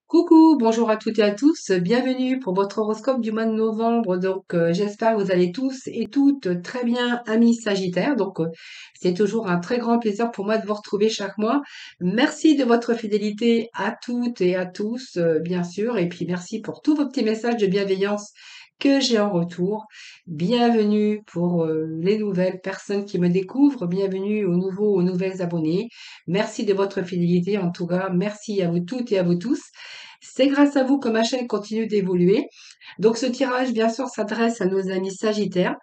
Coucou, bonjour à toutes et à tous, bienvenue pour votre horoscope du mois de novembre. J'espère que vous allez tous et toutes très bien, amis Sagittaires. C'est toujours un très grand plaisir pour moi de vous retrouver chaque mois. Merci de votre fidélité à toutes et à tous, bien sûr, et puis merci pour tous vos petits messages de bienveillance que j'ai en retour. Bienvenue pour les nouvelles personnes qui me découvrent, bienvenue aux nouveaux, aux nouvelles abonnés. Merci de votre fidélité, en tout cas, merci à vous toutes et à vous tous. C'est grâce à vous que ma chaîne continue d'évoluer. Donc ce tirage, bien sûr, s'adresse à nos amis Sagittaires.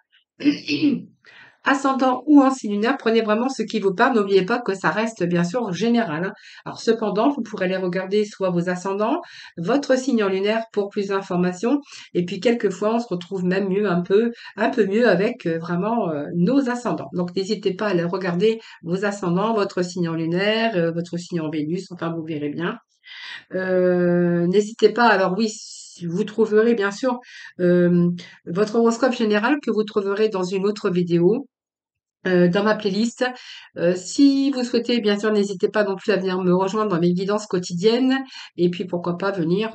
Ascendant ou en signe lunaire, prenez vraiment ce qui vous parle. N'oubliez pas que ça reste bien sûr général, hein. Alors cependant, vous pourrez aller regarder soit vos ascendants, votre signe en lunaire pour plus d'informations. Et puis quelquefois, on se retrouve même mieux un peu mieux avec vraiment nos ascendants. Donc n'hésitez pas à aller regarder vos ascendants, votre signe en lunaire, votre signe en Vénus. Enfin, vous verrez bien. N'hésitez pas, alors oui, vous trouverez bien sûr euh, votre horoscope général que vous trouverez dans une autre vidéo dans ma playlist. Si vous souhaitez, bien sûr, n'hésitez pas non plus à venir me rejoindre dans mes guidances quotidiennes et puis pourquoi pas venir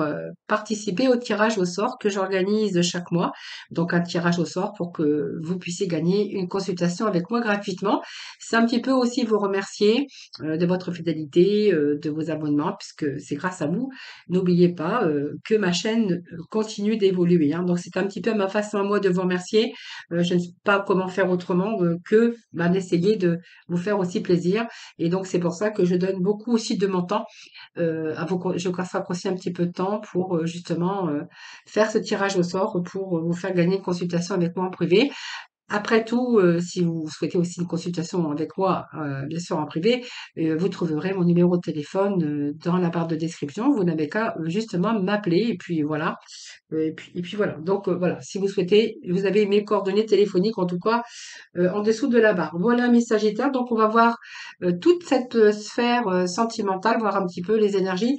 participer au tirage au sort que j'organise chaque mois. Donc un tirage au sort pour que vous puissiez gagner une consultation avec moi gratuitement. C'est un petit peu aussi vous remercier de votre fidélité, de vos abonnements, puisque c'est grâce à vous. N'oubliez pas que ma chaîne continue d'évoluer, hein. Donc c'est un petit peu ma façon à moi de vous remercier. Je ne sais pas comment faire autrement que d'essayer de vous faire aussi plaisir. Et donc, c'est pour ça que je donne beaucoup aussi de mon temps. Je consacre aussi un petit peu de temps pour justement faire ce tirage au sort pour vous faire gagner une consultation avec moi en privé. Après tout, si vous souhaitez aussi une consultation avec moi, bien sûr en privé, vous trouverez mon numéro de téléphone dans la barre de description. Vous n'avez qu'à justement m'appeler et puis voilà. Et puis voilà. Voilà, si vous souhaitez, vous avez mes coordonnées téléphoniques en tout cas en dessous de la barre. Voilà mes Sagittaires. Donc on va voir toute cette sphère sentimentale, voir un petit peu les énergies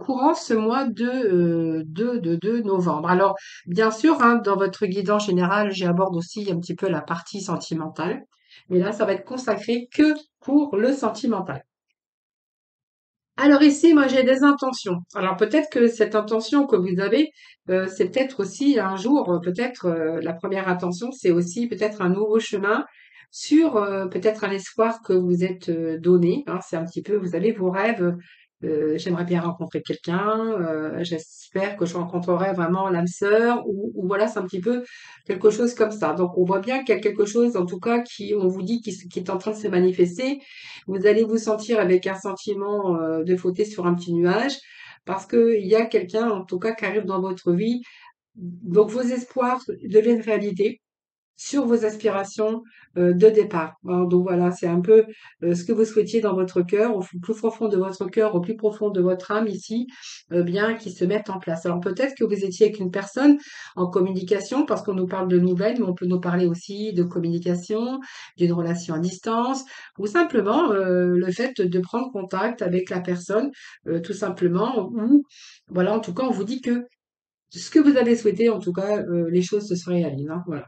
courant ce mois de novembre. Alors bien sûr, hein, dans votre guidance général, j'aborde aussi un petit peu la partie sentimentale. Mais là, ça va être consacré que pour le sentimental. Alors ici, moi, j'ai des intentions. Alors peut-être que cette intention que vous avez, c'est peut-être aussi un jour, peut-être la première intention, c'est aussi peut-être un nouveau chemin sur peut-être un espoir que vous êtes donné, hein. C'est un petit peu, vous avez vos rêves. J'aimerais bien rencontrer quelqu'un. J'espère que je rencontrerai vraiment l'âme sœur. Ou voilà, c'est un petit peu quelque chose comme ça. Donc on voit bien qu'il y a quelque chose, en tout cas, qui on vous dit qui est en train de se manifester. Vous allez vous sentir avec un sentiment de flotter sur un petit nuage parce qu'il y a quelqu'un, en tout cas, qui arrive dans votre vie. Donc vos espoirs deviennent réalité sur vos aspirations de départ, hein. Donc voilà, c'est un peu ce que vous souhaitiez dans votre cœur, au plus profond de votre cœur, au plus profond de votre âme ici, bien qui se mettent en place. Alors peut-être que vous étiez avec une personne en communication, parce qu'on nous parle de nouvelles, mais on peut nous parler aussi de communication, d'une relation à distance, ou simplement le fait de prendre contact avec la personne, tout simplement, ou voilà, en tout cas, on vous dit que ce que vous avez souhaité, en tout cas, les choses se réalisent, hein, voilà.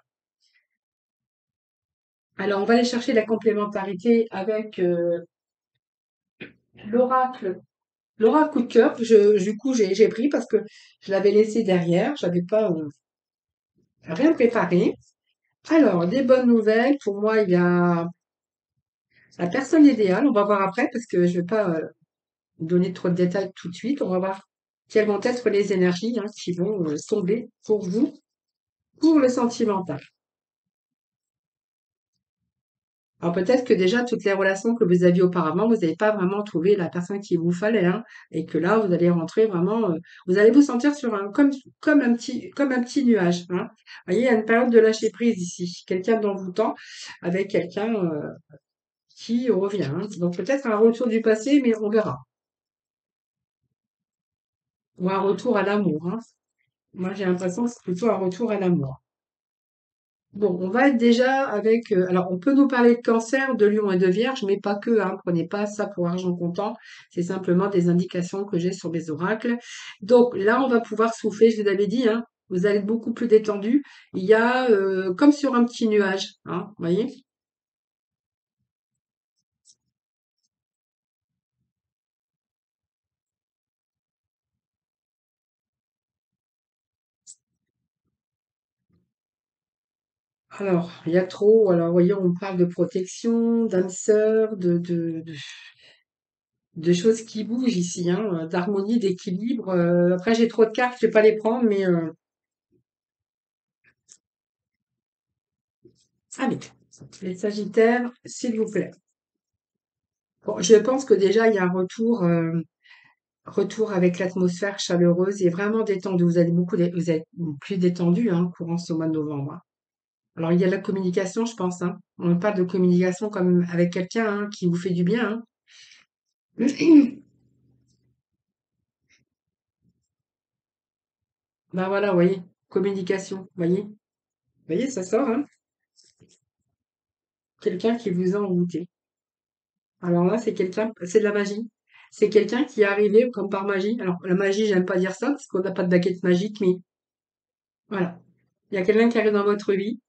Alors, on va aller chercher la complémentarité avec l'oracle. L'oracle coup de cœur, du coup, j'ai pris parce que je l'avais laissé derrière. J'avais pas rien préparé. Alors, des bonnes nouvelles. Pour moi, il y a la personne idéale. On va voir après parce que je vais pas donner trop de détails tout de suite. On va voir quelles vont être les énergies hein, qui vont tomber pour vous, pour le sentimental. Alors peut-être que déjà toutes les relations que vous aviez auparavant, vous n'avez pas vraiment trouvé la personne qu'il vous fallait, hein, et que là vous allez rentrer vraiment, vous allez vous sentir sur un comme un petit nuage, hein. Vous voyez, il y a une période de lâcher prise ici, quelqu'un d'envoûtant avec quelqu'un qui revient, hein. Donc peut-être un retour du passé, mais on verra, ou un retour à l'amour, hein. Moi j'ai l'impression que c'est plutôt un retour à l'amour. Bon, on va être déjà avec. Alors, on peut nous parler de cancer, de lion et de vierge, mais pas que, hein. Prenez pas ça pour argent comptant. C'est simplement des indications que j'ai sur mes oracles. Donc là, on va pouvoir souffler. Je vous avais dit, hein, vous allez être beaucoup plus détendu. Il y a comme sur un petit nuage, hein, vous voyez. Alors, il y a trop. Alors, voyez, on parle de protection, d'âme sœur, de choses qui bougent ici, hein, d'harmonie, d'équilibre. Après, j'ai trop de cartes, je vais pas les prendre, mais allez, les Sagittaires, s'il vous plaît. Bon, je pense que déjà, il y a un retour avec l'atmosphère chaleureuse et vraiment détendue. Vous êtes plus détendu, hein, courant ce mois de novembre, hein. Alors, il y a la communication, je pense, hein. On parle de communication comme avec quelqu'un, hein, qui vous fait du bien, hein. Ben voilà, vous voyez, communication, vous voyez, ça sort, hein. Quelqu'un qui vous a envoûté. Alors là, c'est de la magie. C'est quelqu'un qui est arrivé comme par magie. Alors, la magie, j'aime pas dire ça parce qu'on n'a pas de baguette magique, mais voilà. Il y a quelqu'un qui arrive dans votre vie.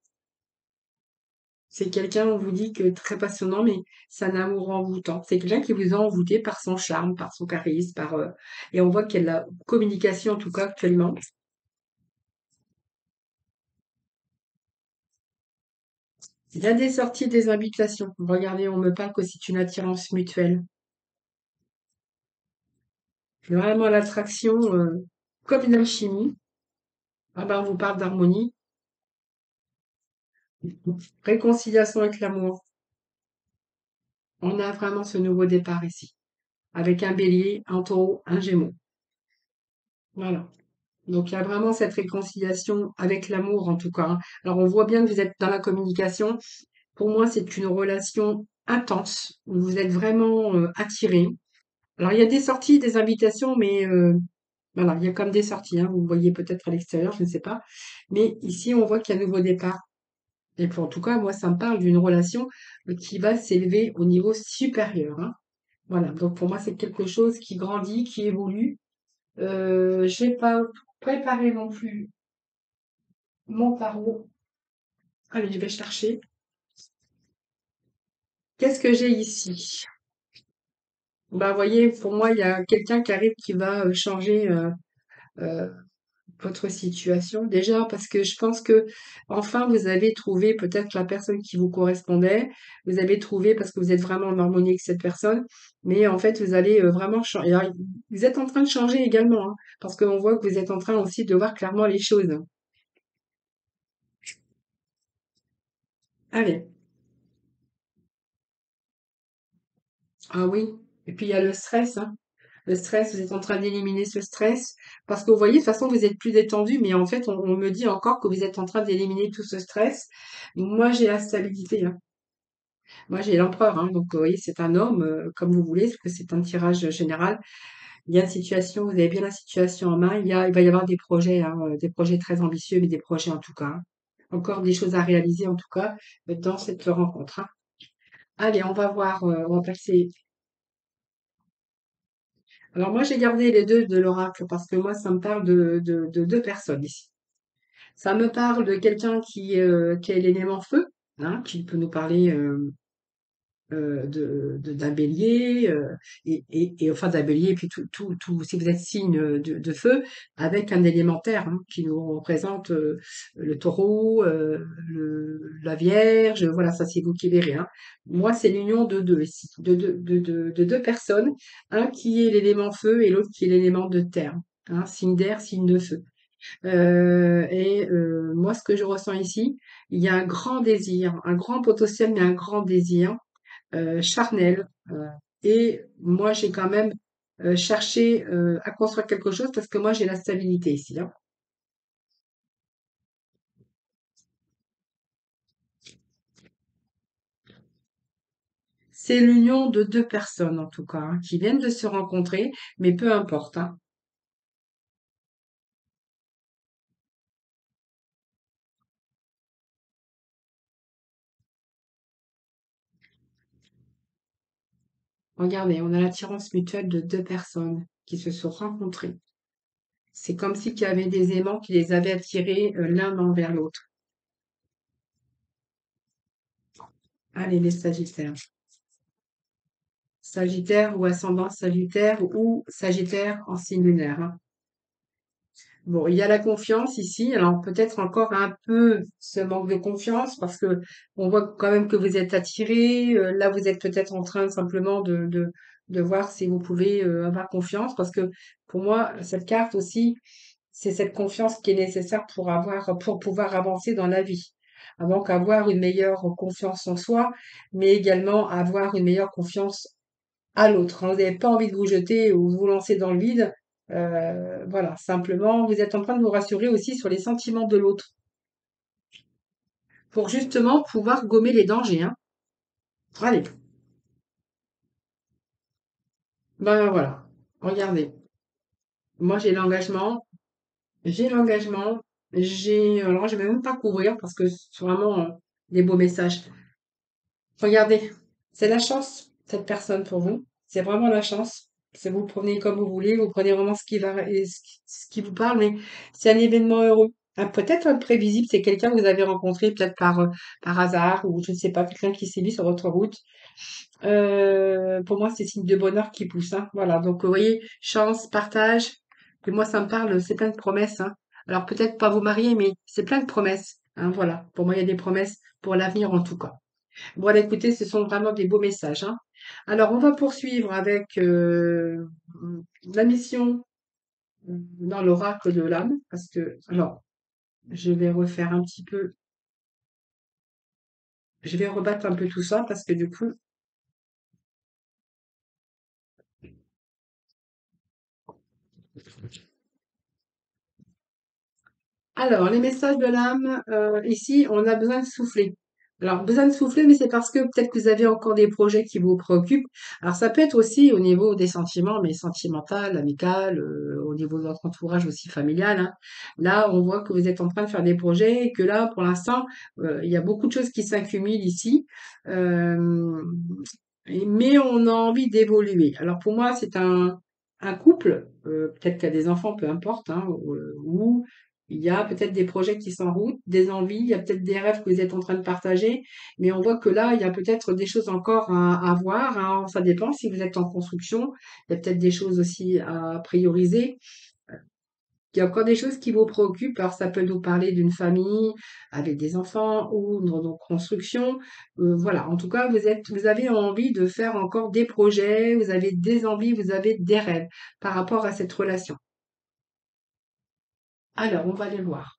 C'est quelqu'un, on vous dit que très passionnant, mais c'est un amour envoûtant. C'est quelqu'un qui vous a envoûté par son charme, par son charisme, et on voit qu'il y a de la communication, en tout cas, actuellement. Il y a des sorties, des invitations. Regardez, on me parle que c'est une attirance mutuelle. Vraiment l'attraction, comme une alchimie. Ah ben, on vous parle d'harmonie, réconciliation avec l'amour. On a vraiment ce nouveau départ ici, avec un bélier, un taureau, un gémeau. Voilà. Donc il y a vraiment cette réconciliation avec l'amour en tout cas, hein. Alors on voit bien que vous êtes dans la communication. Pour moi, c'est une relation intense où vous êtes vraiment attirés. Alors il y a des sorties, des invitations, mais voilà, il y a comme des sorties, hein. Vous voyez peut-être à l'extérieur, je ne sais pas. Mais ici, on voit qu'il y a un nouveau départ. Et puis, en tout cas, moi, ça me parle d'une relation qui va s'élever au niveau supérieur, hein. Voilà, donc pour moi, c'est quelque chose qui grandit, qui évolue. Je vais pas préparer non plus mon tarot. Allez, je vais chercher. Qu'est-ce que j'ai ici? Bah, vous voyez, pour moi, il y a quelqu'un qui arrive qui va changer euh, votre situation. Déjà, parce que je pense que enfin vous avez trouvé peut-être la personne qui vous correspondait. Vous avez trouvé parce que vous êtes vraiment en harmonie avec cette personne. Mais en fait, vous allez vraiment changer. Vous êtes en train de changer également, hein, parce qu'on voit que vous êtes en train aussi de voir clairement les choses. Allez. Ah oui. Et puis il y a le stress, hein. Le stress, vous êtes en train d'éliminer ce stress. Parce que vous voyez, de toute façon, vous êtes plus détendu, mais en fait, on me dit encore que vous êtes en train d'éliminer tout ce stress. Moi, j'ai la stabilité, hein. Moi, j'ai l'empereur, hein, donc vous voyez, c'est un homme, comme vous voulez, parce que c'est un tirage général. Il y a une situation, vous avez bien la situation en main. Il va y avoir des projets très ambitieux, mais des projets en tout cas, hein. Encore des choses à réaliser en tout cas dans cette rencontre, hein. Allez, on va voir, on va passer. Alors moi, j'ai gardé les deux de l'oracle parce que moi, ça me parle de deux personnes ici. Ça me parle de quelqu'un qui est l'élément feu, hein, qui peut nous parler d'un bélier et enfin d'un bélier et puis tout si vous êtes signe de feu avec un élémentaire, hein, qui nous représente le taureau, la vierge, voilà, ça c'est vous qui verrez, hein. Moi c'est l'union de deux ici, de deux personnes, un qui est l'élément feu et l'autre qui est l'élément de terre, hein, signe d'air, signe de feu. Moi ce que je ressens ici, il y a un grand désir, un grand potentiel mais un grand désir charnel. Et moi, j'ai quand même cherché à construire quelque chose parce que moi, j'ai la stabilité ici, hein. C'est l'union de deux personnes, en tout cas, hein, qui viennent de se rencontrer, mais peu importe, hein. Regardez, on a l'attirance mutuelle de deux personnes qui se sont rencontrées. C'est comme si il y avait des aimants qui les avaient attirés l'un envers l'autre. Allez, les Sagittaires. Sagittaire ou ascendant Sagittaire ou Sagittaire en signe lunaire, hein. Bon, il y a la confiance ici. Alors peut-être encore un peu ce manque de confiance parce que on voit quand même que vous êtes attiré. Là, vous êtes peut-être en train simplement de voir si vous pouvez avoir confiance parce que pour moi, cette carte aussi, c'est cette confiance qui est nécessaire pour pouvoir avancer dans la vie. Avant qu'avoir une meilleure confiance en soi, mais également avoir une meilleure confiance à l'autre, hein. Vous n'avez pas envie de vous jeter ou vous lancer dans le vide. Voilà, simplement, vous êtes en train de vous rassurer aussi sur les sentiments de l'autre pour justement pouvoir gommer les dangers, hein. Allez, ben voilà, regardez. Moi, j'ai l'engagement, alors je vais même pas couvrir parce que c'est vraiment des beaux messages. Regardez, c'est la chance, cette personne pour vous. C'est vraiment la chance. C'est vous le prenez comme vous voulez, vous prenez vraiment ce qui vous parle, mais c'est un événement heureux. Peut-être imprévisible, c'est quelqu'un que vous avez rencontré peut-être par hasard ou je ne sais pas, quelqu'un qui s'est mis sur votre route. Pour moi, c'est signe de bonheur qui pousse, hein. Voilà, donc vous voyez, chance, partage. Et moi, ça me parle, c'est plein de promesses, hein. Alors peut-être pas vous marier, mais c'est plein de promesses, hein, voilà. Pour moi, il y a des promesses pour l'avenir en tout cas. Bon, là, écoutez, ce sont vraiment des beaux messages, hein. Alors, on va poursuivre avec la mission dans l'oracle de l'âme, parce que, alors, je vais refaire un petit peu, je vais rebattre un peu tout ça, parce que du coup, alors, les messages de l'âme, ici, on a besoin de souffler. Alors, besoin de souffler, mais c'est parce que peut-être que vous avez encore des projets qui vous préoccupent. Alors, ça peut être aussi au niveau des sentiments, mais sentimental, amical, au niveau de votre entourage aussi familial, hein. Là, on voit que vous êtes en train de faire des projets et que là, pour l'instant, il y a beaucoup de choses qui s'accumulent ici. Euh, mais on a envie d'évoluer. Alors, pour moi, c'est un couple, peut-être qu'il y a des enfants, peu importe, hein, ou il y a peut-être des projets qui sont en route, des envies, il y a peut-être des rêves que vous êtes en train de partager, mais on voit que là, il y a peut-être des choses encore à voir, hein. Ça dépend si vous êtes en construction. Il y a peut-être des choses aussi à prioriser. Il y a encore des choses qui vous préoccupent. Alors, ça peut nous parler d'une famille avec des enfants ou dans construction. Voilà. En tout cas, vous avez envie de faire encore des projets, vous avez des envies, vous avez des rêves par rapport à cette relation. Alors, on va aller voir.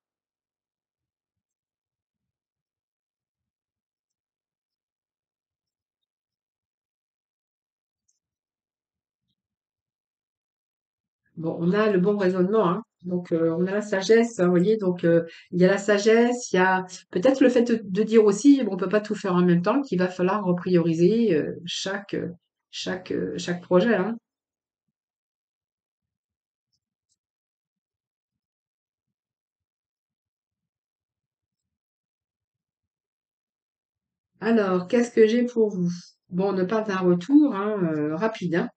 Bon, on a le bon raisonnement, hein. Donc, on a la sagesse, hein, vous voyez. Donc, il y a la sagesse, il y a peut-être le fait de dire aussi, bon, on peut pas tout faire en même temps, qu'il va falloir reprioriser chaque projet, hein. Alors, qu'est-ce que j'ai pour vous? Bon, on ne parle d'un retour, hein, rapide, hein.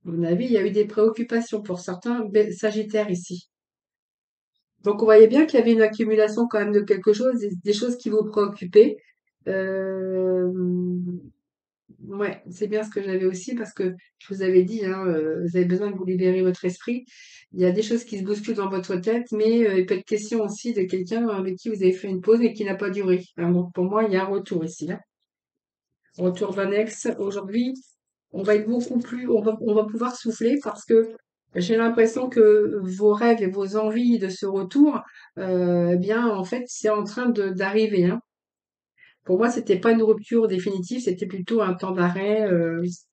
À mon avis, il y a eu des préoccupations pour certains Sagittaires ici. Donc, on voyait bien qu'il y avait une accumulation quand même de quelque chose, des choses qui vous préoccupaient. Euh, Ouais, c'est bien ce que j'avais aussi parce que je vous avais dit, hein, vous avez besoin de vous libérer votre esprit. Il y a des choses qui se bousculent dans votre tête, mais il peut être question aussi de quelqu'un avec qui vous avez fait une pause et qui n'a pas duré. Hein, donc pour moi, il y a un retour ici, hein. Retour d'un ex. Aujourd'hui, on va être beaucoup plus, on va pouvoir souffler parce que j'ai l'impression que vos rêves et vos envies de ce retour, eh bien, en fait, c'est en train d'arriver, hein. Pour moi, c'était pas une rupture définitive, c'était plutôt un temps d'arrêt,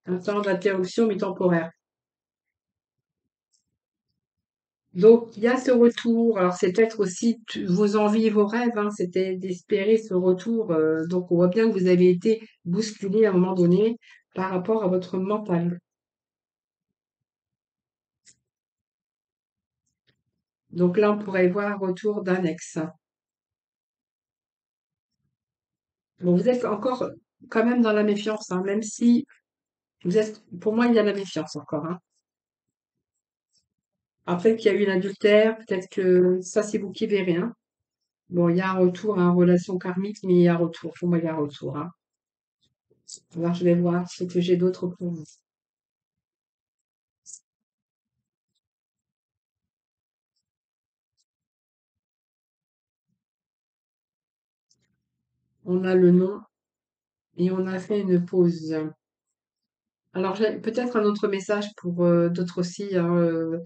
un temps d'interruption mais temporaire. Donc, il y a ce retour. Alors, c'est peut-être aussi vos envies et vos rêves, hein, c'était d'espérer ce retour. Donc, on voit bien que vous avez été bousculé à un moment donné par rapport à votre mental. Donc là, on pourrait voir retour d'un ex. Bon, vous êtes encore quand même dans la méfiance, hein, même si vous êtes, pour moi, il y a la méfiance encore, hein. Après qu'il y a eu l'adultère, peut-être que ça, c'est vous qui verrez, hein. Bon, il y a un retour, hein, relation karmique, mais il y a un retour. Pour moi, il y a un retour, hein. Alors, je vais voir ce que j'ai d'autre pour vous. on a le nom et on a fait une pause. Alors, j'ai peut-être un autre message pour d'autres aussi, hein,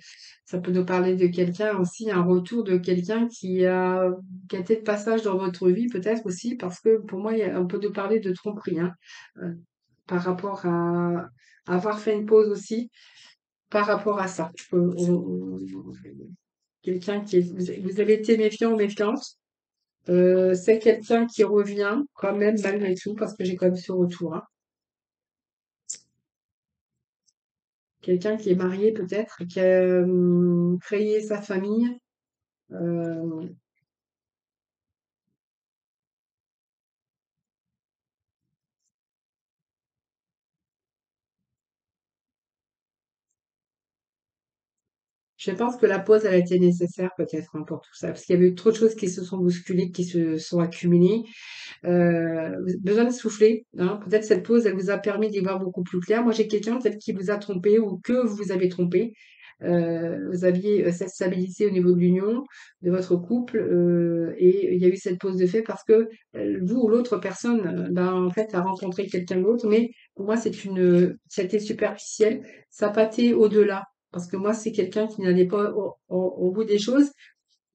ça peut nous parler de quelqu'un aussi, un retour de quelqu'un qui a été de passage dans votre vie, peut-être aussi, parce que pour moi, on peut nous parler de tromperie, hein, euh, par rapport à avoir fait une pause aussi, par rapport à ça. Quelqu'un vous avez été méfiant ou méfiante, c'est quelqu'un qui revient quand même malgré tout, parce que j'ai quand même ce retour, hein. Quelqu'un qui est marié peut-être, qui a créé sa famille. Euh, je pense que la pause, elle a été nécessaire peut-être, hein, pour tout ça, parce qu'il y avait eu trop de choses qui se sont bousculées, qui se sont accumulées. Besoin de souffler, hein. Peut-être cette pause, elle vous a permis d'y voir beaucoup plus clair. Moi, j'ai quelqu'un peut-être qui vous a trompé ou que vous avez trompé. Vous aviez cette stabilité au niveau de l'union, de votre couple, et il y a eu cette pause de fait parce que vous ou l'autre personne, ben, en fait, a rencontré quelqu'un d'autre. Mais pour moi, c'était superficiel. Ça pâtait au-delà. Parce que moi, c'est quelqu'un qui n'allait pas au bout des choses.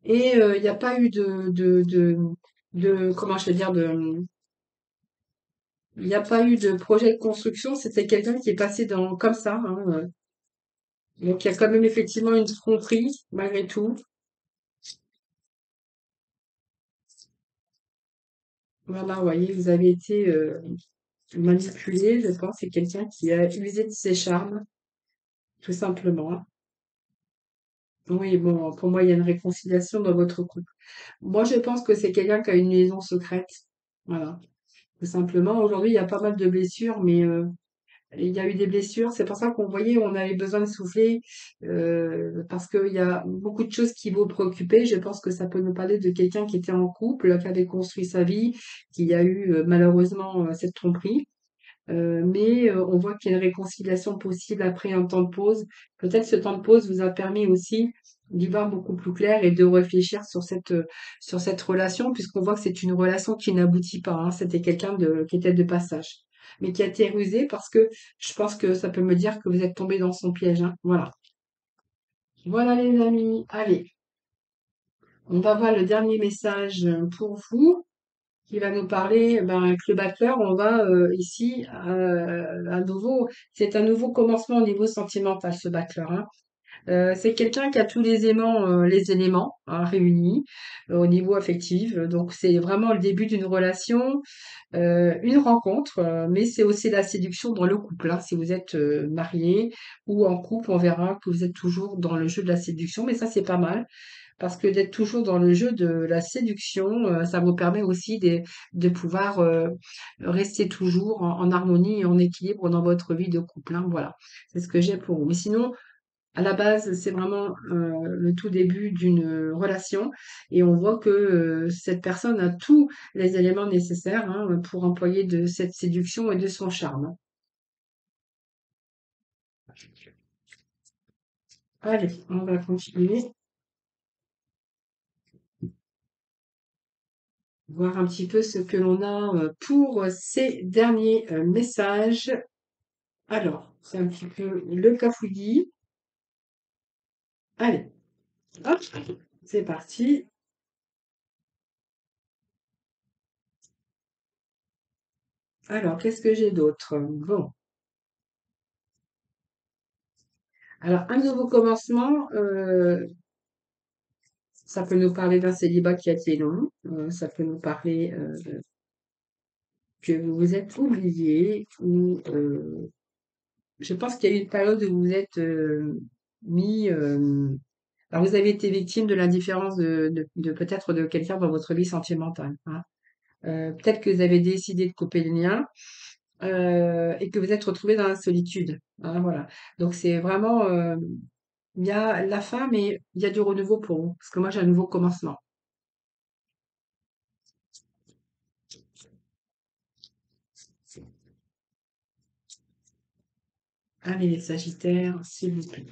Et il n'y a pas eu comment je vais dire, il n'y a pas eu de projet de construction, c'était quelqu'un qui est passé comme ça, hein, donc il y a quand même effectivement une tromperie, malgré tout. Voilà, vous voyez, vous avez été manipulé, je pense, c'est quelqu'un qui a usé de ses charmes, tout simplement, hein. Oui, bon, pour moi, il y a une réconciliation dans votre couple. Moi, je pense que c'est quelqu'un qui a une liaison secrète. Voilà, tout simplement. Aujourd'hui, il y a pas mal de blessures, mais il y a eu des blessures, c'est pour ça qu'on voyait, on avait besoin de souffler, parce qu'il y a beaucoup de choses qui vous préoccupaient. Je pense que ça peut nous parler de quelqu'un qui était en couple, qui avait construit sa vie, qui a eu malheureusement cette tromperie. Mais on voit qu'il y a une réconciliation possible après un temps de pause. Peut-être ce temps de pause vous a permis aussi d'y voir beaucoup plus clair et de réfléchir sur cette relation, puisqu'on voit que c'est une relation qui n'aboutit pas, hein. C'était quelqu'un qui était de passage, mais qui a été rusé parce que je pense que ça peut me dire que vous êtes tombé dans son piège, hein. Voilà. Voilà les amis. Allez, on va voir le dernier message pour vous qui va nous parler, ben, avec le battleur, on va ici c'est un nouveau commencement au niveau sentimental, ce battleur, hein. C'est quelqu'un qui a tous les éléments, hein, réunis au niveau affectif. Donc c'est vraiment le début d'une relation, une rencontre, mais c'est aussi la séduction dans le couple, hein. Si vous êtes marié ou en couple, on verra que vous êtes toujours dans le jeu de la séduction, mais ça c'est pas mal. Parce que d'être toujours dans le jeu de la séduction, ça vous permet aussi de pouvoir rester toujours en harmonie et en équilibre dans votre vie de couple, hein. Voilà, c'est ce que j'ai pour vous. Mais sinon, à la base, c'est vraiment le tout début d'une relation et on voit que cette personne a tous les éléments nécessaires, hein, pour employer de cette séduction et de son charme, hein. Allez, on va continuer, voir un petit peu ce que l'on a pour ces derniers messages. Alors, c'est un petit peu le cafouillis. Allez, hop, c'est parti. Alors, qu'est-ce que j'ai d'autre? Bon, alors un nouveau commencement, ça peut nous parler d'un célibat qui a été long, ça peut nous parler que vous vous êtes oublié, ou je pense qu'il y a eu une période où vous vous êtes mis, alors vous avez été victime de l'indifférence de peut-être de quelqu'un dans votre vie sentimentale, hein. Peut-être que vous avez décidé de couper le lien et que vous êtes retrouvé dans la solitude, hein, voilà. Donc c'est vraiment, il y a la fin, mais il y a du renouveau pour vous, parce que moi j'ai un nouveau commencement. Allez les Sagittaires, s'il vous plaît.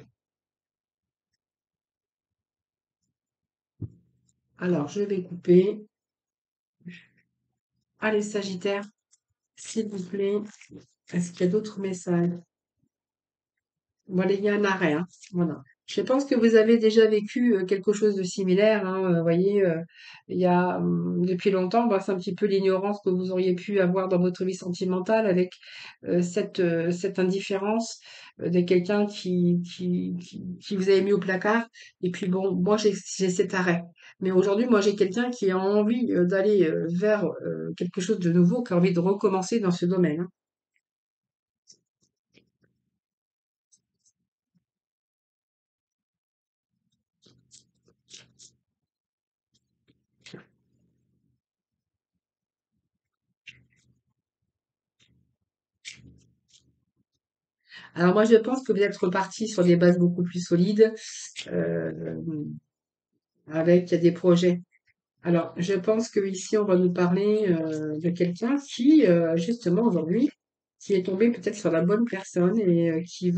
Alors je vais couper. Allez, Sagittaire, s'il vous plaît, est-ce qu'il y a d'autres messages? Voilà, il y a un arrêt, hein. Voilà. Je pense que vous avez déjà vécu quelque chose de similaire, hein. Vous voyez, il y a depuis longtemps, bah, c'est un petit peu l'ignorance que vous auriez pu avoir dans votre vie sentimentale avec cette indifférence de quelqu'un qui vous avait mis au placard. Et puis bon, moi j'ai cet arrêt. Mais aujourd'hui, moi j'ai quelqu'un qui a envie d'aller vers quelque chose de nouveau, qui a envie de recommencer dans ce domaine, hein. Alors moi, je pense que vous êtes reparti sur des bases beaucoup plus solides, euh, avec des projets. Alors, je pense que ici, on va nous parler de quelqu'un qui, justement, aujourd'hui, qui est tombé peut-être sur la bonne personne et qui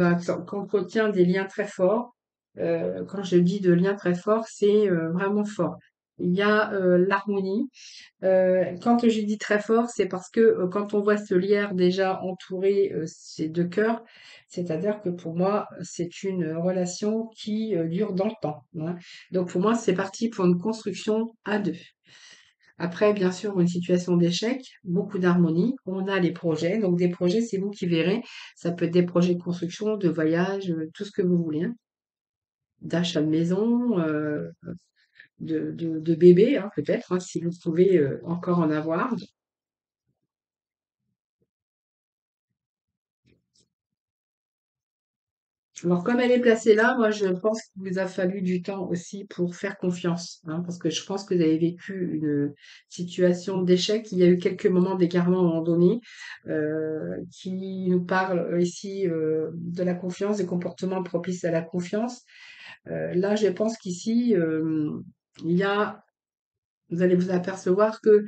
entretient des liens très forts. Quand je dis de liens très forts, c'est vraiment fort. Il y a l'harmonie. Quand je dis très fort, c'est parce que quand on voit ce lierre déjà entouré ces deux cœurs, c'est-à-dire que pour moi, c'est une relation qui dure dans le temps, hein. Donc pour moi, c'est parti pour une construction à deux. Après, bien sûr, une situation d'échec, beaucoup d'harmonie. On a les projets. Donc des projets, c'est vous qui verrez. Ça peut être des projets de construction, de voyage, tout ce que vous voulez, hein. D'achat de maison, de bébé, hein, peut-être, hein, si vous pouvez encore en avoir. Alors, comme elle est placée là, moi, je pense qu'il vous a fallu du temps aussi pour faire confiance, hein, parce que je pense que vous avez vécu une situation d'échec. Il y a eu quelques moments d'égarement à un moment donné, qui nous parlent ici de la confiance, des comportements propices à la confiance. Là, je pense qu'ici, il y a, vous allez vous apercevoir que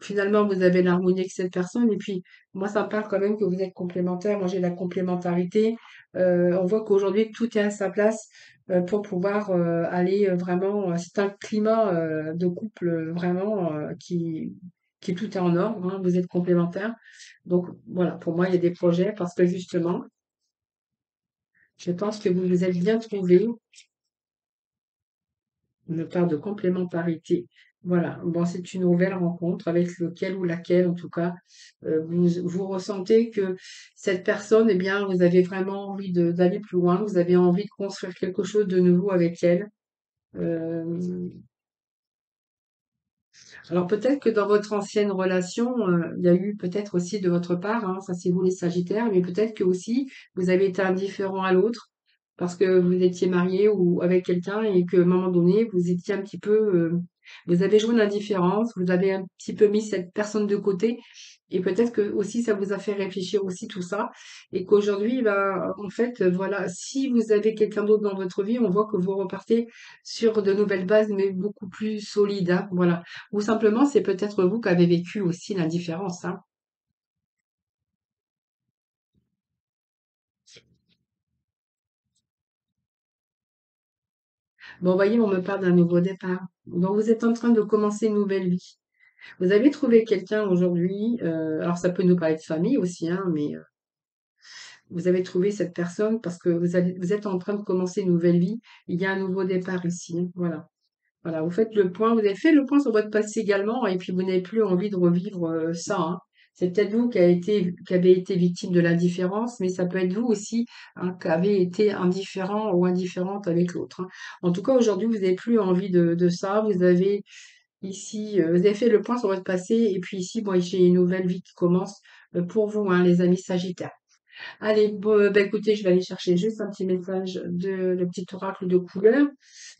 finalement, vous avez l'harmonie avec cette personne. Et puis, moi, ça me parle quand même que vous êtes complémentaires. Moi, j'ai la complémentarité. On voit qu'aujourd'hui, tout est à sa place pour pouvoir aller vraiment. C'est un climat de couple vraiment qui tout est en ordre, hein. Vous êtes complémentaires. Donc, voilà, pour moi, il y a des projets parce que justement, je pense que vous vous êtes bien trouvés. On me parle de complémentarité. Voilà. Bon, c'est une nouvelle rencontre avec lequel ou laquelle, en tout cas, vous ressentez que cette personne, eh bien, vous avez vraiment envie d'aller plus loin, vous avez envie de construire quelque chose de nouveau avec elle. Euh, alors peut-être que dans votre ancienne relation, il y a eu peut-être aussi de votre part, hein, ça c'est vous les Sagittaires, mais peut-être que aussi vous avez été indifférent à l'autre parce que vous étiez marié ou avec quelqu'un et qu'à un moment donné, vous étiez un petit peu, vous avez joué l'indifférence, vous avez un petit peu mis cette personne de côté et peut-être que aussi ça vous a fait réfléchir aussi tout ça et qu'aujourd'hui, bah, en fait, voilà, si vous avez quelqu'un d'autre dans votre vie, on voit que vous repartez sur de nouvelles bases, mais beaucoup plus solides, hein, voilà. Ou simplement, c'est peut-être vous qui avez vécu aussi l'indifférence, hein. Bon, voyez, on me parle d'un nouveau départ. Donc, vous êtes en train de commencer une nouvelle vie. Vous avez trouvé quelqu'un aujourd'hui, alors ça peut nous parler de famille aussi, hein, mais vous avez trouvé cette personne parce que vous êtes en train de commencer une nouvelle vie. Il y a un nouveau départ ici, hein, voilà. Voilà, vous faites le point, vous avez fait le point sur votre passé également, et puis vous n'avez plus envie de revivre ça, hein. C'est peut-être vous qui avez été victime de l'indifférence, mais ça peut être vous aussi, hein, qui avez été indifférent ou indifférente avec l'autre, hein. En tout cas, aujourd'hui, vous n'avez plus envie de ça. Vous avez ici, vous avez fait le point sur votre passé, et puis ici, moi, j'ai une nouvelle vie qui commence pour vous, hein, les amis Sagittaires. Allez, bon, bah, écoutez, je vais aller chercher juste un petit message le petit oracle de couleur,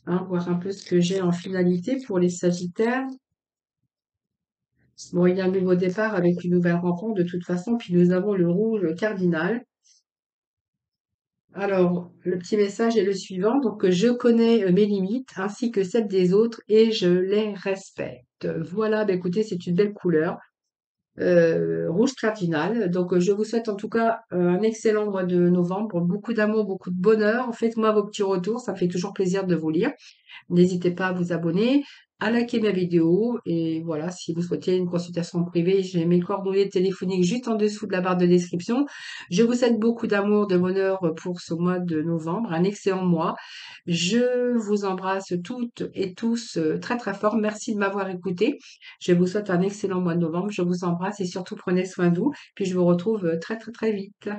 hein, voir un peu ce que j'ai en finalité pour les Sagittaires. Bon, il y a un nouveau départ avec une nouvelle rencontre de toute façon, puis nous avons le rouge cardinal. Alors, le petit message est le suivant. Donc, je connais mes limites ainsi que celles des autres et je les respecte. Voilà, bah, écoutez, c'est une belle couleur. Rouge cardinal. Donc, je vous souhaite en tout cas un excellent mois de novembre, beaucoup d'amour, beaucoup de bonheur. Faites-moi vos petits retours, ça fait toujours plaisir de vous lire. N'hésitez pas à vous abonner, à liker ma vidéo. Et voilà, si vous souhaitez une consultation privée, j'ai mes coordonnées téléphoniques juste en dessous de la barre de description. Je vous souhaite beaucoup d'amour, de bonheur pour ce mois de novembre, un excellent mois. Je vous embrasse toutes et tous très très fort. Merci de m'avoir écouté. Je vous souhaite un excellent mois de novembre. Je vous embrasse et surtout prenez soin de vous. Puis je vous retrouve très très très vite.